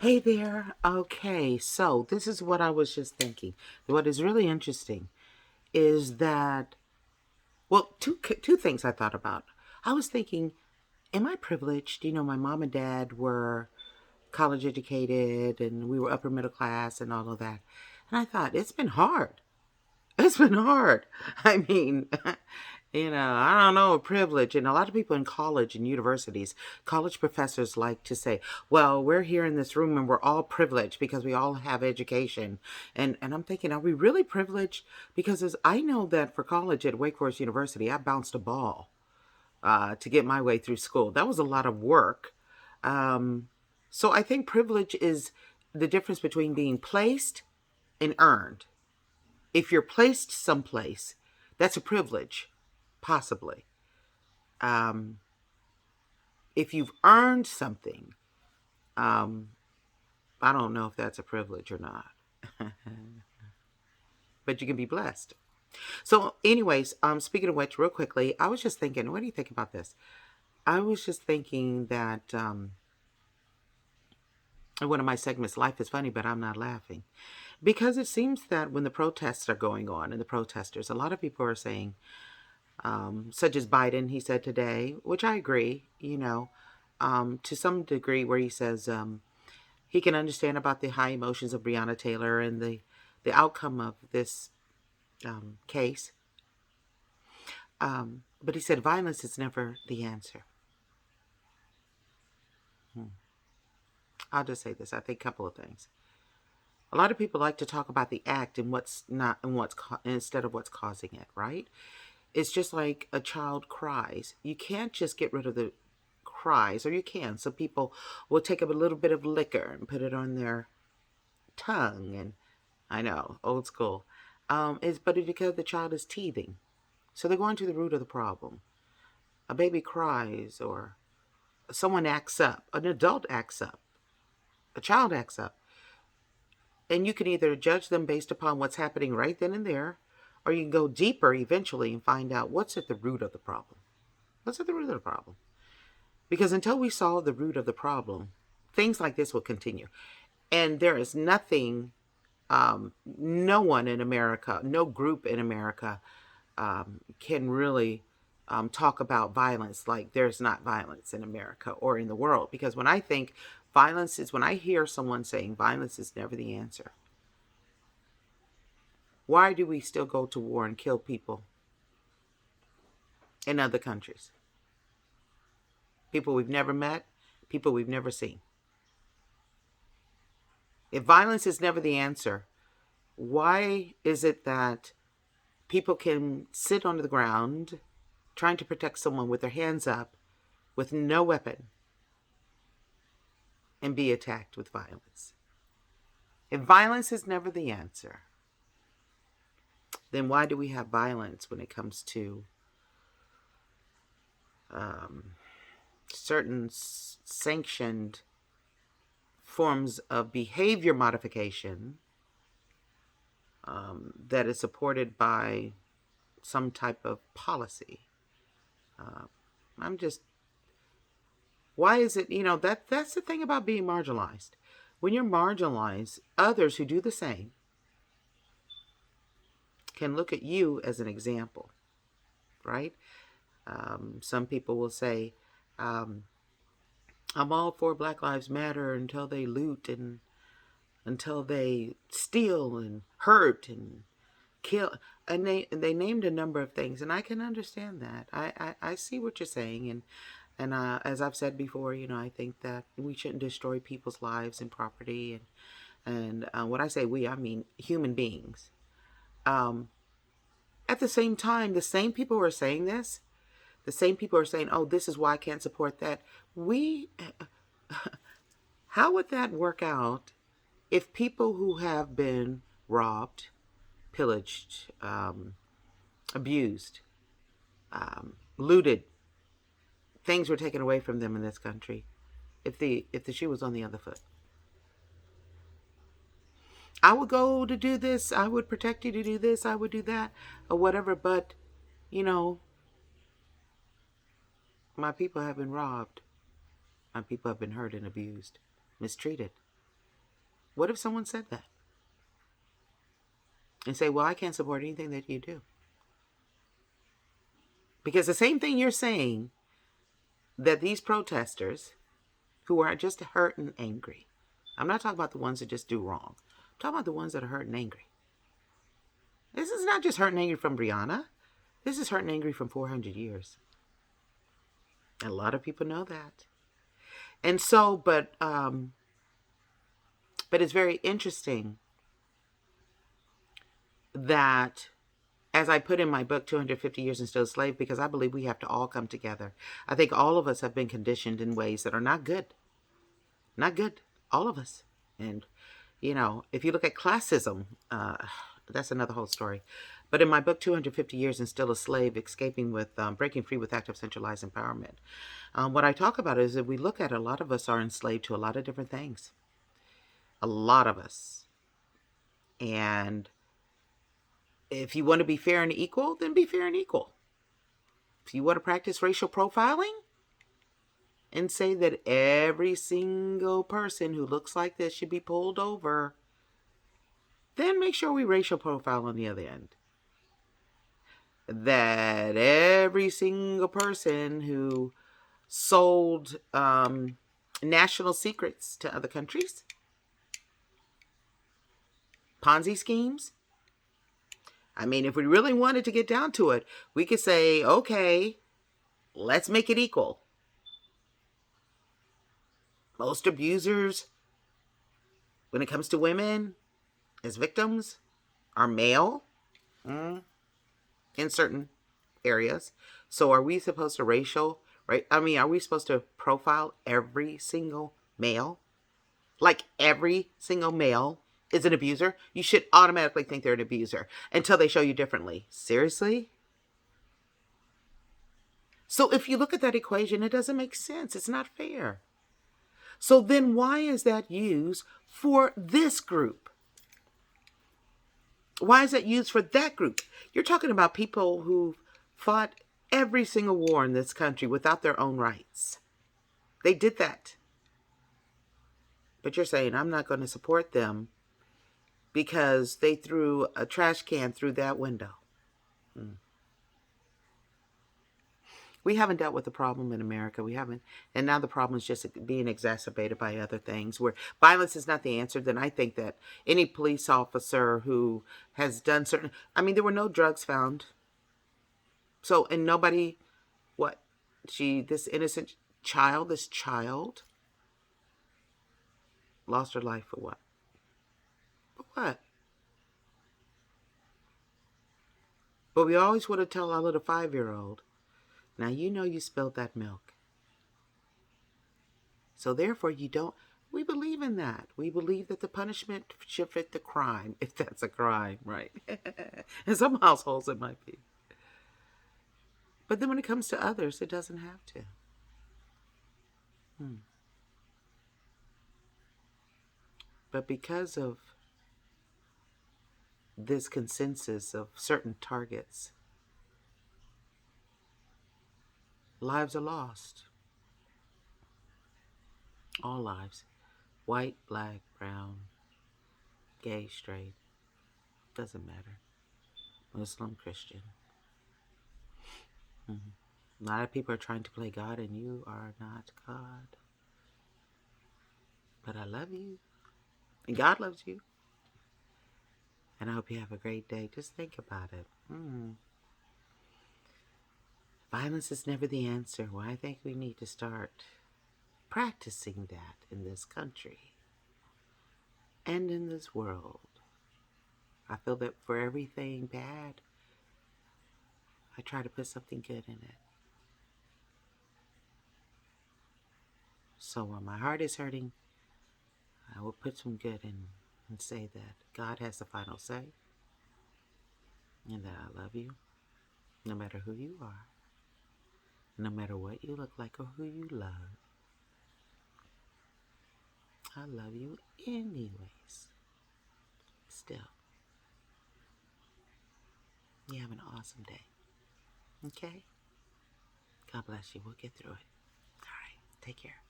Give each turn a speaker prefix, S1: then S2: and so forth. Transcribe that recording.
S1: Hey there. Okay, so this is what I was just thinking. What is really interesting is that, well, two things I thought about. I was thinking, am I privileged? My mom and dad were college educated and we were upper middle class and all of that. And I thought, it's been hard. It's been hard. I mean, I don't know, privilege. And a lot of people in college and universities, college professors like to say, well, we're here in this room and we're all privileged because we all have education. And I'm thinking, are we really privileged? Because as I know that for college at Wake Forest University, I bounced a ball to get my way through school. That was a lot of work. Um, so I think privilege is the difference between being placed and earned. If you're placed someplace, that's a privilege, possibly. Um, if you've earned something, um, I don't know if that's a privilege or not, but you can be blessed. So, anyways, speaking of which, real quickly, I was just thinking, what do you think about this? I was just thinking that in one of my segments, Life is Funny, but I'm not laughing. Because it seems that when the protests are going on and the protesters, a lot of people are saying, such as Biden, he said today, which I agree, to some degree, where he says he can understand about the high emotions of Breonna Taylor and the outcome of this case. But he said violence is never the answer. Hmm. I'll just say this. I think a couple of things. A lot of people like to talk about the act and what's not and instead of what's causing it, right? It's just like a child cries. You can't just get rid of the cries, or you can. Some people will take a little bit of liquor and put it on their tongue, and I know, old school. But it's because the child is teething. So they're going to the root of the problem. A baby cries, or someone acts up, an adult acts up, a child acts up. And you can either judge them based upon what's happening right then and there, or you can go deeper eventually and find out what's at the root of the problem. What's at the root of the problem? Because until we solve the root of the problem, things like this will continue. And there is nothing, no one in America, no group in America can really talk about violence like there's not violence in America or in the world. Because when I think violence is, when I hear someone saying violence is never the answer, why do we still go to war and kill people in other countries? People we've never met, people we've never seen. If violence is never the answer, why is it that people can sit on the ground trying to protect someone with their hands up with no weapon and be attacked with violence? If violence is never the answer, then why do we have violence when it comes to um, certain sanctioned forms of behavior modification that is supported by some type of policy? Uh, I'm just, why is it, that's the thing about being marginalized. When you're marginalized, others who do the same can look at you as an example, right? Some people will say, um, I'm all for Black Lives Matter until they loot and until they steal and hurt and kill. And they named a number of things, and I can understand that. I see what you're saying, and as I've said before, I think that we shouldn't destroy people's lives and property, and when I say we, I mean human beings. Um, at the same time, the same people who are saying this, the same people are saying, "Oh, this is why I can't support that." We, how would that work out if people who have been robbed, pillaged, abused, looted, things were taken away from them in this country, if the shoe was on the other foot? I would go to do this, I would protect you to do this, I would do that, or whatever, but you know, my people have been robbed. My people have been hurt and abused, mistreated. What if someone said that? And say, well, I can't support anything that you do. Because the same thing you're saying, that these protesters who are just hurt and angry, I'm not talking about the ones that just do wrong. I'm talking about the ones that are hurt and angry. This is not just hurt and angry from Breonna. This is hurt and angry from 400 years. And a lot of people know that. And so, but it's very interesting that, as I put in my book, 250 Years and Still a Slave, because I believe we have to all come together. I think all of us have been conditioned in ways that are not good. Not good. All of us. And, you know, if you look at classism, that's another whole story. But in my book, 250 Years and Still a Slave, Escaping with, Breaking Free with Active Centralized Empowerment, what I talk about is that we look at, a lot of us are enslaved to a lot of different things. A lot of us. And if you want to be fair and equal, then be fair and equal. If you want to practice racial profiling and say that every single person who looks like this should be pulled over, then make sure we racial profile on the other end. That every single person who sold national secrets to other countries, Ponzi schemes. I mean, if we really wanted to get down to it, we could say, okay, let's make it equal. Most abusers, when it comes to women as victims, are male in certain areas. So are we supposed to are we supposed to profile every single male? Like every single male is an abuser? You should automatically think they're an abuser until they show you differently. Seriously? So if you look at that equation, it doesn't make sense. It's not fair. So then why is that used for this group? Why is that used for that group? You're talking about people who fought every single war in this country without their own rights. They did that. But you're saying, I'm not going to support them because they threw a trash can through that window. We haven't dealt with the problem in America. We haven't. And now the problem is just being exacerbated by other things where violence is not the answer. Then I think that any police officer who has done there were no drugs found. So, and nobody, this innocent child, lost her life for what? For what? But we always want to tell our little 5-year-old, now you know you spilled that milk. So therefore we believe in that. We believe that the punishment should fit the crime, if that's a crime, right? In some households it might be. But then when it comes to others, it doesn't have to. But because of this consensus of certain targets, lives are lost. All lives. White, black, brown, gay, straight. Doesn't matter. Muslim, Christian. A lot of people are trying to play God, and you are not God. But I love you. And God loves you. And I hope you have a great day. Just think about it. Violence is never the answer. Well, I think we need to start practicing that in this country and in this world. I feel that for everything bad, I try to put something good in it. So when my heart is hurting, I will put some good in and say that God has the final say and that I love you no matter who you are, no matter what you look like or who you love. I love you anyways. Still. You have an awesome day. Okay? God bless you. We'll get through it. All right. Take care.